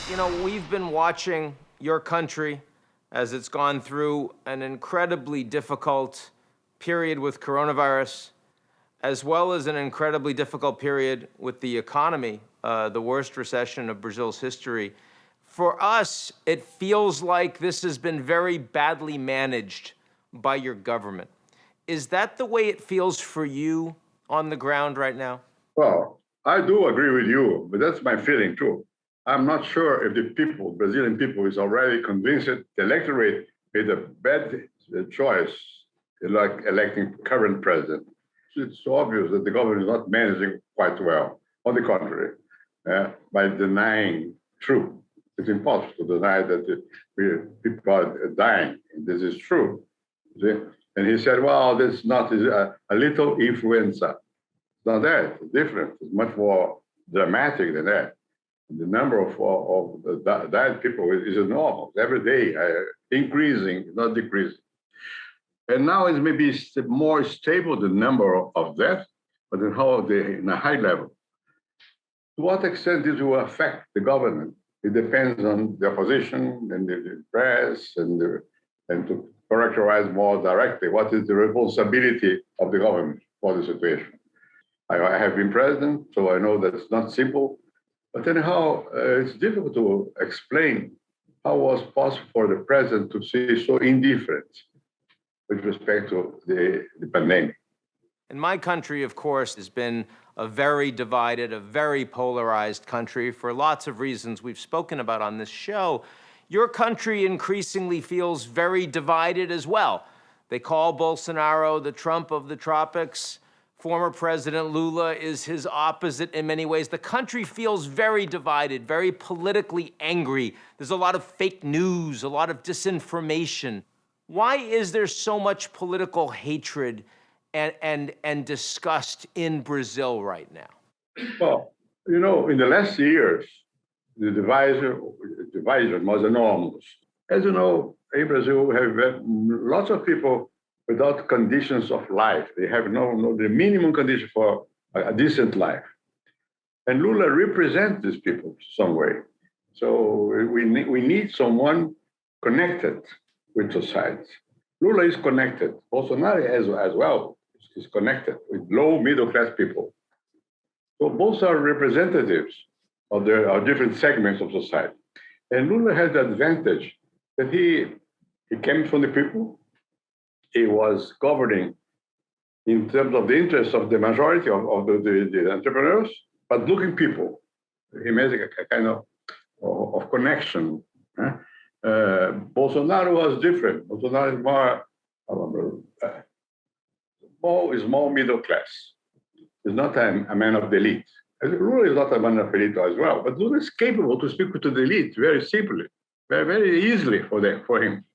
We've been watching your country as it's gone through an incredibly difficult period with coronavirus, as well as an incredibly difficult period with the economy, the worst recession of Brazil's history. For us, it feels like this has been very badly managed by your government. Is that the way it feels for you on the ground right now? Well, I do agree with you, but that's my feeling too. I'm not sure if the people, Brazilian people, is already convinced that the electorate made a bad choice, like electing current president. It's so obvious that the government is not managing quite well. On the contrary, by denying truth. It's impossible to deny that people are dying. This is true. See? And he said, well, this is not a little influenza. It's not that. It's different. It's much more dramatic than that. The number of died people is enormous. Every day, increasing, not decreasing. And now it's maybe more stable, the number of deaths, but in in a high level. To what extent this will affect the government? It depends on the opposition and the press and to characterize more directly what is the responsibility of the government for the situation. I have been president, so I know that it's not simple. But anyhow, it's difficult to explain how it was possible for the president to be so indifferent with respect to the pandemic. And my country, of course, has been a very divided, a very polarized country for lots of reasons we've spoken about on this show. Your country increasingly feels very divided as well. They call Bolsonaro the Trump of the tropics. Former President Lula is his opposite in many ways. The country feels very divided, very politically angry. There's a lot of fake news, a lot of disinformation. Why is there so much political hatred and disgust in Brazil right now? Well, in the last years, the division was enormous. As you know, in Brazil, we have lots of people without conditions of life. They have the minimum condition for a decent life. And Lula represents these people some way. So we need someone connected with society. Lula is connected. Bolsonaro as well is connected with low middle class people. So both are representatives of different segments of society. And Lula has the advantage that he came from the people. He was governing in terms of the interests of the majority of the entrepreneurs, but looking people. He made a kind of connection. Bolsonaro was different. Bolsonaro is more middle class. He's not a man of the elite. Lula is not a man of the elite as well, but Lula is capable to speak to the elite very simply, very, very easily for him.